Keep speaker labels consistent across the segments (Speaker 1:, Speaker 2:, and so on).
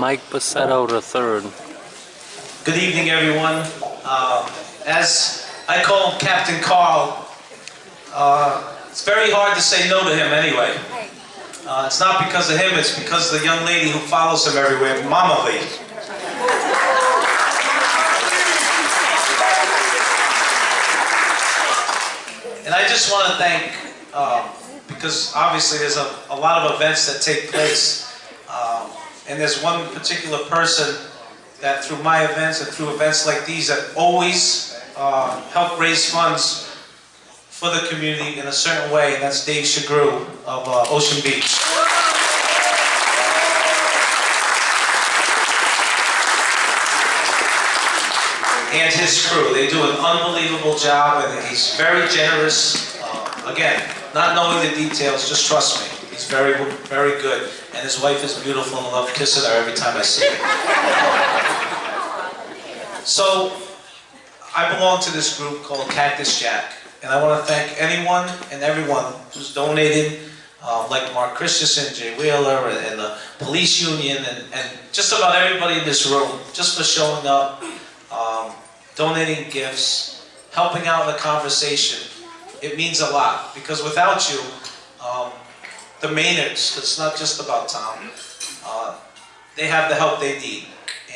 Speaker 1: Mike Bassetto III.
Speaker 2: Good evening, everyone. As I call him Captain Carl, it's very hard to say no to him anyway. It's not because of him, it's because of the young lady who follows him everywhere, Mama Lee. And I just want to thank, because obviously there's a lot of events that take place, and there's one particular person that through my events and through events like these that always help raise funds for the community in a certain way, and that's Dave Shagru of Ocean Beach. And his crew. They do an unbelievable job, and he's very generous. Again, not knowing the details, just trust me. He's very, very good. And his wife is beautiful, and I love kissing her every time I see her. So, I belong to this group called Cactus Jack. And I want to thank anyone and everyone who's donated, like Mark Christensen, Jay Wheeler, and the police union, and just about everybody in this room, just for showing up, donating gifts, helping out in the conversation. It means a lot, because without you, the Maynards, it's not just about Tom, they have the help they need.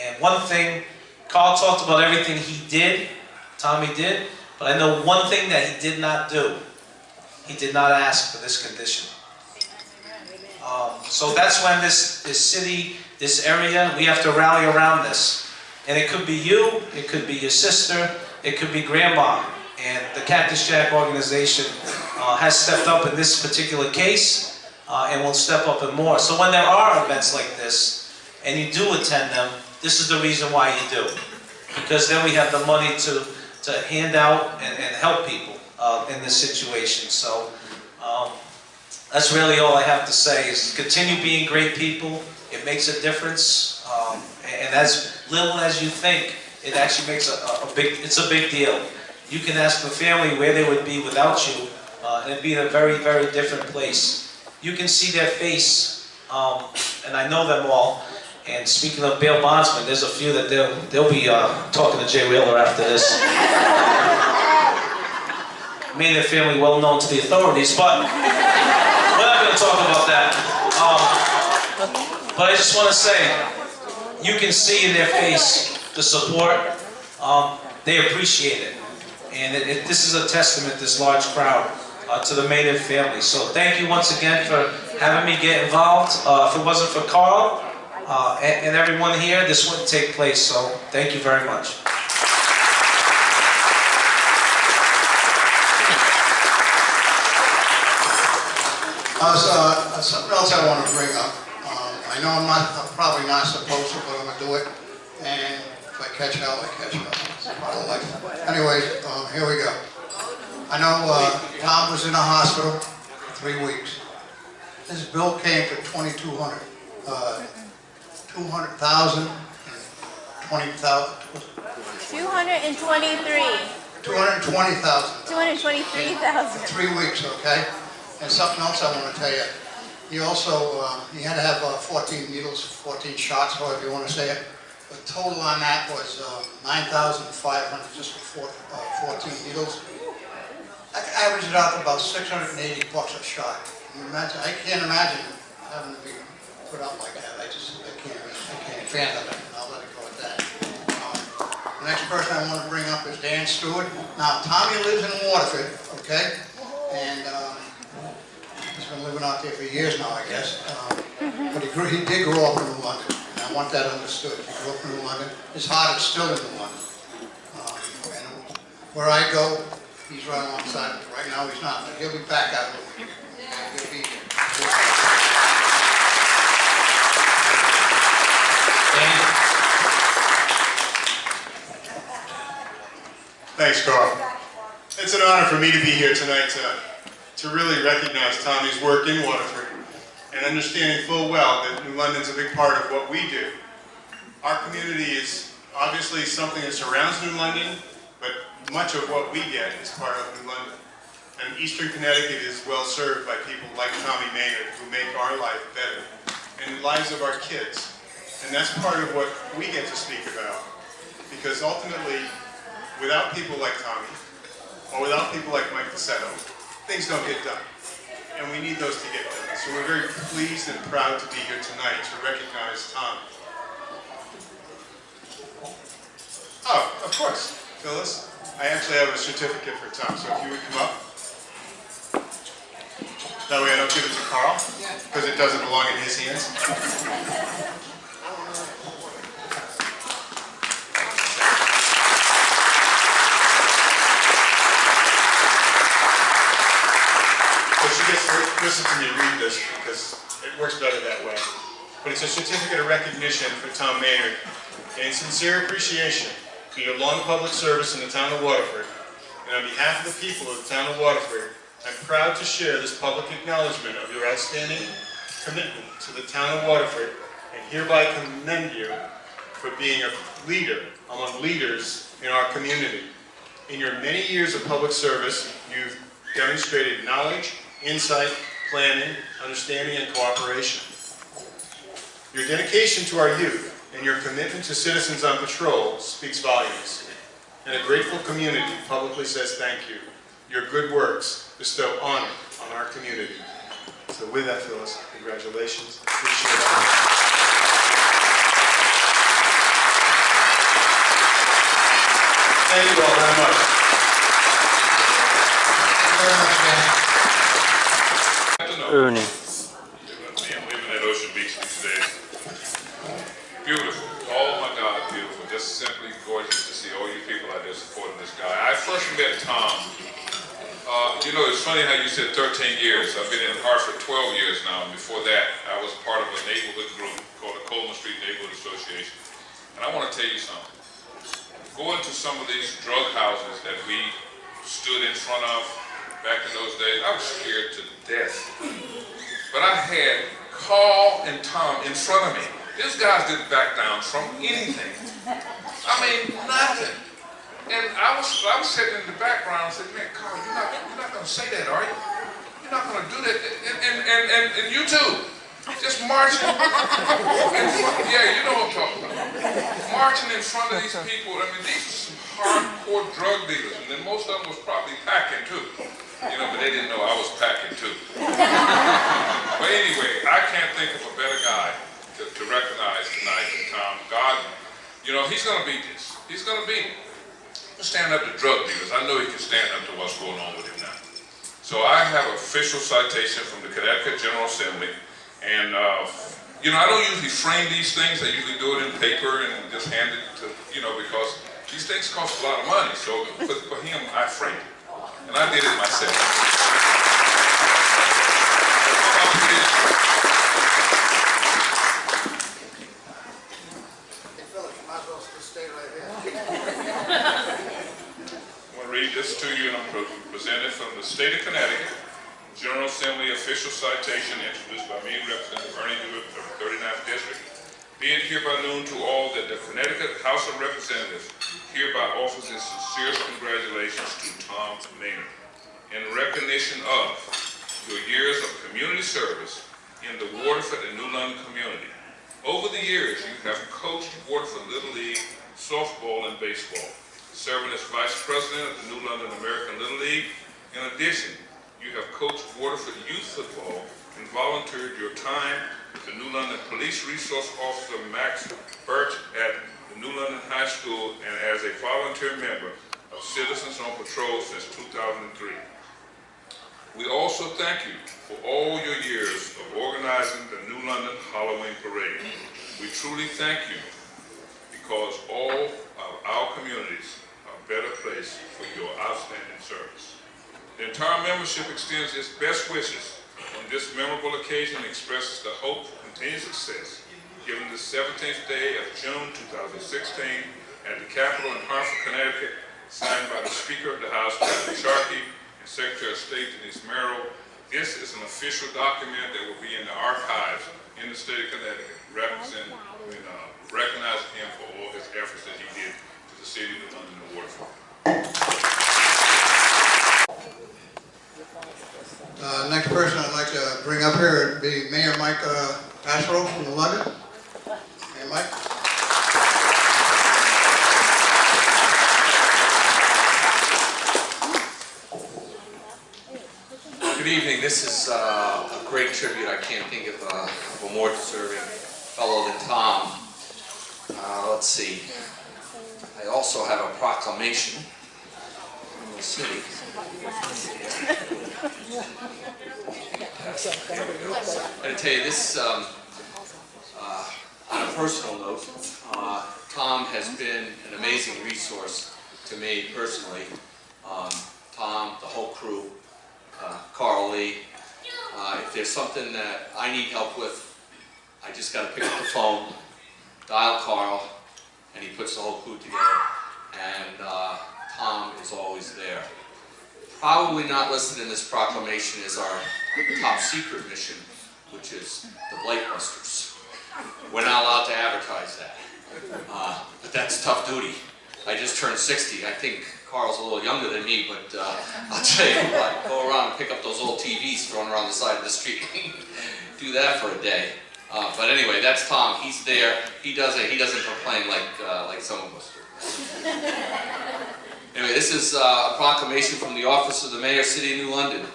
Speaker 2: And one thing, Carl talked about everything he did, Tommy did, but I know one thing that he did not do. He did not ask for this condition. So that's when this city, this area, we have to rally around this. And it could be you, it could be your sister, it could be grandma. And the Cactus Jack organization has stepped up in this particular case and will step up in more. So when there are events like this, and you do attend them, this is the reason why you do. Because then we have the money to hand out and help people in this situation. So that's really all I have to say, is continue being great people. It makes a difference. And as little as you think, it actually makes it's a big deal. You can ask the family where they would be without you, and it'd be in a very, very different place. You can see their face, and I know them all. And speaking of bail bondsmen, there's a few that they'll be talking to Jay Wheeler after this. Made their family well known to the authorities, but we're not going to talk about that. But I just want to say, you can see in their face the support. They appreciate it. And this is a testament, this large crowd, to the Maynard family. So thank you once again for having me get involved. If it wasn't for Carl and everyone here, this wouldn't take place. So thank you very much.
Speaker 3: Something else I want to bring up. I know I'm probably not supposed to, but I'm going to do it. And if I catch hell, I catch hell. It's part of life. Anyways, here we go. I know Tom was in the hospital for 3 weeks. This bill came for $2,200. 200,000 and 20,000.
Speaker 4: 223.
Speaker 3: 220,000.
Speaker 4: 223,000.
Speaker 3: For 3 weeks, okay? And something else I want to tell you. He also, he had to have 14 needles, 14 shots, however you want to say it. The total on that was $9,500 just for 14 needles. I averaged it out to about $680 a shot. Can you imagine? I can't imagine having to be put out like that. I can't fathom it. I'll let it go at that. The next person I want to bring up is Dan Stewart. Now, Tommy lives in Waterford, okay? And he's been living out there for years now, I guess. But he did grow up in London, and I want that understood. He grew up in London. His heart is still in London. And where I go, he's right alongside me. Right now, he's not, but he'll be back out there. He'll be here.
Speaker 5: Thanks, Carl. It's an honor for me to be here tonight to really recognize Tommy's work in Waterford and understanding full well that New London's a big part of what we do. Our community is obviously something that surrounds New London, but much of what we get is part of New London. And Eastern Connecticut is well served by people like Tommy Maynard, who make our life better and the lives of our kids. And that's part of what we get to speak about. Because ultimately, without people like Tommy, or without people like Mike DeSetto, things don't get done. And we need those to get done. So we're very pleased and proud to be here tonight to recognize Tommy. Oh, of course, Phyllis. I actually have a certificate for Tom, so if you would come up. That way I don't give it to Carl, because it doesn't belong in his hands. So she gets to listen to me read this, because it works better that way. But it's a certificate of recognition for Tom Maynard, and sincere appreciation for your long public service in the town of Waterford. And on behalf of the people of the town of Waterford, I'm proud to share this public acknowledgement of your outstanding commitment to the town of Waterford, and hereby commend you for being a leader among leaders in our community. In your many years of public service, you've demonstrated knowledge, insight, planning, understanding, and cooperation. Your dedication to our youth and your commitment to citizens on patrol speaks volumes. And a grateful community publicly says thank you. Your good works bestow honor on our community. So with that, Phyllis, congratulations. Appreciate it. Thank you all very much.
Speaker 1: Ernie.
Speaker 4: Living at Ocean Beach these days. Beautiful. Oh my God, beautiful. Just simply gorgeous to see all you people out there supporting this guy. I first met Tom. You know, it's funny how you said 13 years. I've been in Hartford 12 years now, and before that, I was part of a neighborhood group called the Coleman Street Neighborhood Association. And I want to tell you something. Going to some of these drug houses that we stood in front of back in those days, I was scared to death. But I had Carl and Tom in front of me. These guys didn't back down from anything. I mean, nothing. And I was sitting in the background and said, man, Carl, you're not going to say that, are you? You're not going to do that. And you too. Just marching. Yeah, you know what I'm talking about. Marching in front of these people. I mean, these are some hardcore drug dealers. And then most of them was probably packing too. You know, but they didn't know I was packing too. But anyway, I can't think of a better guy to recognize tonight than Tom. God, you know, he's going to beat this. He's going to beat it. Stand up to drug dealers. I know he can stand up to what's going on with him now. So I have an official citation from the Connecticut General Assembly. And, you know, I don't usually frame these things. I usually do it in paper and just hand it to, you know, because these things cost a lot of money. So for him, I framed it. And I did it myself. Read this to you, and I'm presented from the state of Connecticut, General Assembly official citation introduced by me, Representative Ernie Hewitt of the 39th District. Be it hereby known to all that the Connecticut House of Representatives hereby offers its sincerest congratulations to Tom Maynard in recognition of your years of community service in the Waterford and New London community. Over the years, you have coached Waterford Little League, softball, and baseball, serving as Vice President of the New London American Little League. In addition, you have coached Waterford Youth Football and volunteered your time with the New London Police Resource Officer Max Birch at the New London High School and as a volunteer member of Citizens on Patrol since 2003. We also thank you for all your years of organizing the New London Halloween Parade. We truly thank you because all of our communities better place for your outstanding service. The entire membership extends its best wishes on this memorable occasion and expresses the hope for continued success given the 17th day of June 2016 at the Capitol in Hartford, Connecticut, signed by the Speaker of the House, Kevin Sharkey, and Secretary of State Denise Merrill. This is an official document that will be in the archives in the state of Connecticut, recognizing him for all his efforts that he did to the city of London and Waterford.
Speaker 3: Next person I'd like to bring up here would be Mayor Mike Ashrow from London. And
Speaker 6: great tribute. I can't think of a more deserving fellow than Tom. Let's see. I also have a proclamation from the city. I'm going to tell you this on a personal note. Tom has been an amazing resource to me personally. Tom, the whole crew, Carl Lee. If there's something that I need help with, I just got to pick up the phone, dial Carl, and he puts the whole crew together. And Tom is always there. Probably not listed in this proclamation is our top secret mission, which is the Blight Busters. We're not allowed to advertise that, but that's tough duty. I just turned 60. I think Carl's a little younger than me, but I'll tell you what, go around and pick up those old TVs thrown around the side of the street. Do that for a day. But anyway, that's Tom. He's there. He does it. He doesn't complain like some of us do. Anyway, this is a proclamation from the Office of the Mayor, City of New London.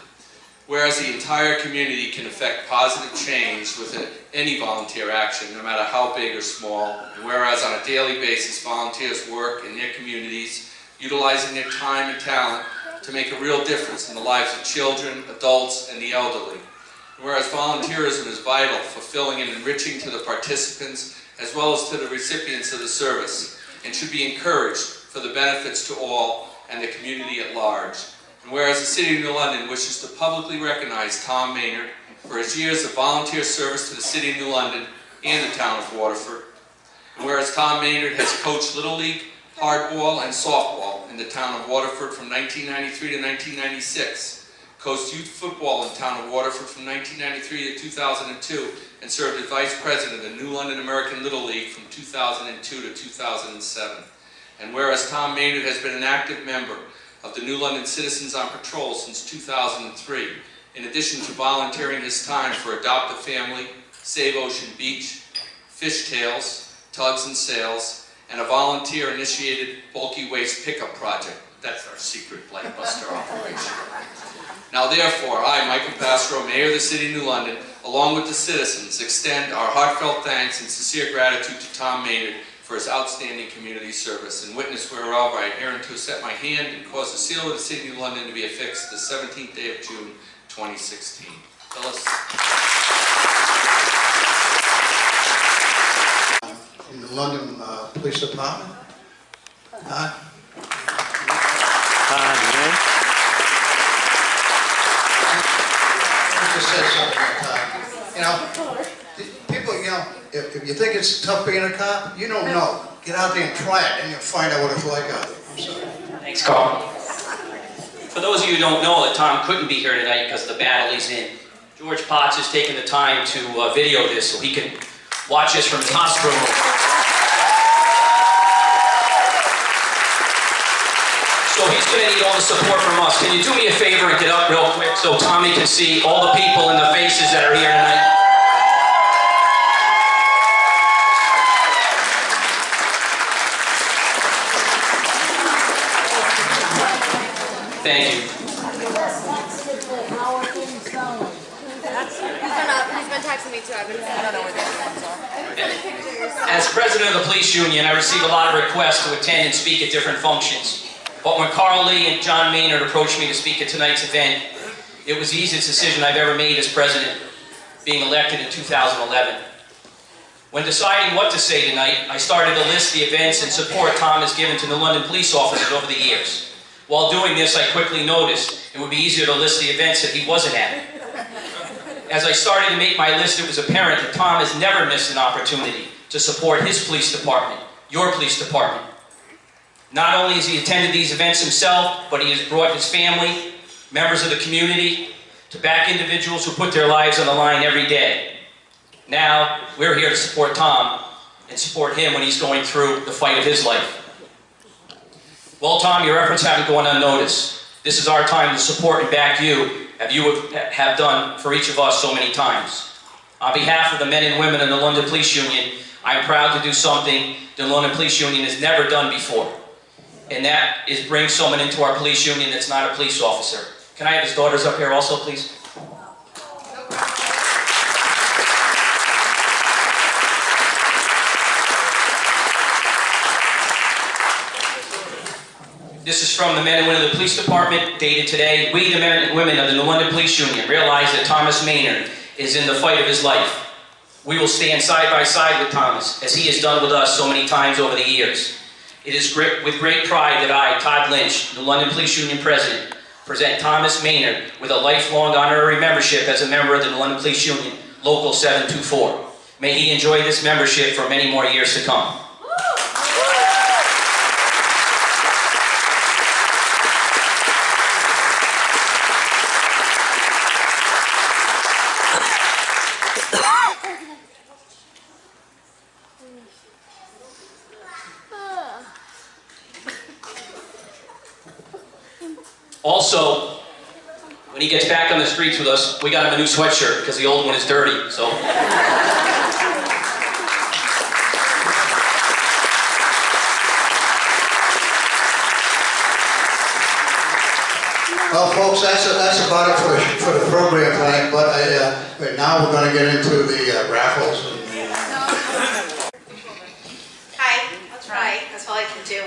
Speaker 6: Whereas the entire community can affect positive change with any volunteer action, no matter how big or small, and whereas on a daily basis volunteers work in their communities, utilizing their time and talent to make a real difference in the lives of children, adults, and the elderly. And whereas volunteerism is vital, fulfilling and enriching to the participants as well as to the recipients of the service, and should be encouraged for the benefits to all and the community at large. And whereas the City of New London wishes to publicly recognize Tom Maynard for his years of volunteer service to the City of New London and the town of Waterford. And whereas Tom Maynard has coached Little League, hardball, and softball in the town of Waterford from 1993 to 1996, coached youth football in the town of Waterford from 1993 to 2002, and served as Vice President of the New London American Little League from 2002 to 2007. And whereas Tom Maynard has been an active member of the New London Citizens on Patrol since 2003, in addition to volunteering his time for Adopt a Family, Save Ocean Beach, Fishtails, Tugs and Sails, and a volunteer-initiated bulky waste pickup project. That's our secret Blight Buster operation. Now therefore, I, Michael Pastro, Mayor of the City of New London, along with the citizens, extend our heartfelt thanks and sincere gratitude to Tom Maynard for his outstanding community service, and witness whereof I hereunto set my hand and cause the seal of the City of New London to be affixed the 17th day of June, 2016. Phyllis.
Speaker 3: From the London Police Department. Just say something. People, if you think it's tough being a cop, you don't know. Get out there and try it, and you'll find out what it's like out there. I'm sorry.
Speaker 7: Thanks, Carl. For those of you who don't know that Tom couldn't be here tonight because the battle he's in, George Potts has taken the time to video this so he can watch this from his hospital room. So he's going to need all the support from us. Can you do me a favor and get up real quick so Tommy can see all the people and the faces that are here tonight? Thank you.
Speaker 8: He's been texting me too. I don't know where the other ones are.
Speaker 7: As president of the police union, I receive a lot of requests to attend and speak at different functions. But when Carl Lee and John Maynard approached me to speak at tonight's event, it was the easiest decision I've ever made as president, being elected in 2011. When deciding what to say tonight, I started to list the events and support Tom has given to New London police officers over the years. While doing this, I quickly noticed it would be easier to list the events that he wasn't at. As I started to make my list, it was apparent that Tom has never missed an opportunity to support his police department, your police department. Not only has he attended these events himself, but he has brought his family, members of the community, to back individuals who put their lives on the line every day. Now, we're here to support Tom and support him when he's going through the fight of his life. Well, Tom, your efforts haven't gone unnoticed. This is our time to support and back you, as you have done for each of us so many times. On behalf of the men and women in the London Police Union, I am proud to do something the London Police Union has never done before. And that is bring someone into our police union that's not a police officer. Can I have his daughters up here also, please? This is from the men and women of the police department, dated today. We, the men and women of the New London Police Union, realize that Thomas Maynard is in the fight of his life. We will stand side by side with Thomas, as he has done with us so many times over the years. It is with great pride that I, Todd Lynch, the London Police Union President, present Thomas Maynard with a lifelong honorary membership as a member of the New London Police Union, Local 724. May he enjoy this membership for many more years to come. Also, when he gets back on the streets with us, we got him a new sweatshirt because the old one is dirty, so.
Speaker 3: Well, folks, that's about it for the program tonight, but right now we're going to get into the raffles.
Speaker 8: Hi, I'll try. That's all I can do.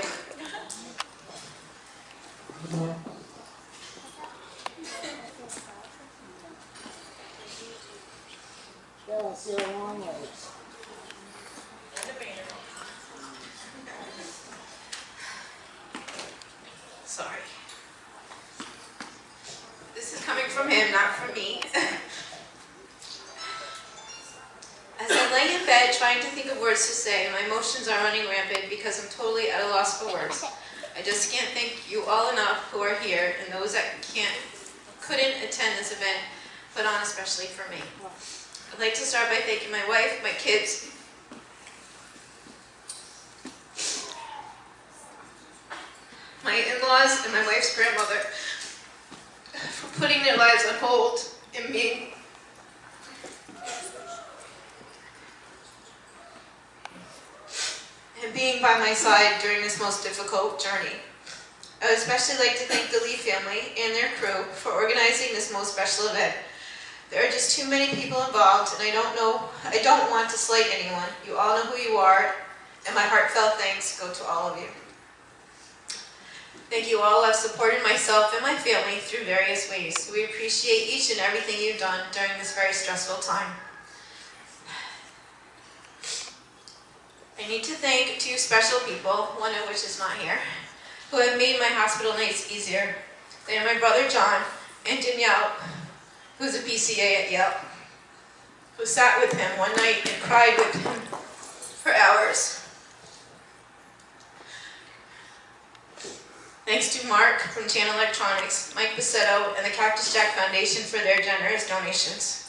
Speaker 8: Sorry. This is coming from him, not from me. As I lay in bed trying to think of words to say, my emotions are running rampant because I'm totally at a loss for words. I just can't thank you all enough who are here and those that couldn't attend this event, put on especially for me. I'd like to start by thanking my wife, my kids, my in-laws, and my wife's grandmother for putting their lives on hold and being by my side during this most difficult journey. I would especially like to thank the Lee family and their crew for organizing this most special event. There are just too many people involved, and I don't want to slight anyone. You all know who you are, and my heartfelt thanks go to all of you. Thank you all who have supported myself and my family through various ways. We appreciate each and everything you've done during this very stressful time. I need to thank two special people, one of which is not here, who have made my hospital nights easier. They are my brother John and Danielle, who's a PCA at Yale, who sat with him one night and cried with him for hours. Thanks to Mark from Chan Electronics, Mike Bassetto, and the Cactus Jack Foundation for their generous donations.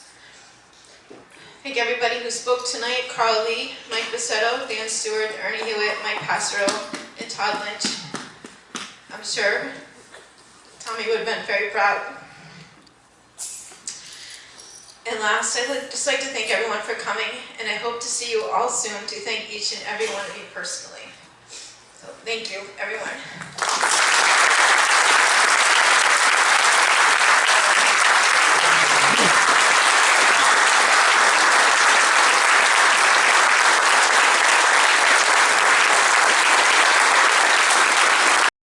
Speaker 8: Thank everybody who spoke tonight: Carl Lee, Mike Bassetto, Dan Stewart, Ernie Hewitt, Mike Passero, and Todd Lynch. I'm sure Tommy would have been very proud. And last, I'd just like to thank everyone for coming, and I hope to see you all soon to thank each and every one of you personally. So thank you, everyone.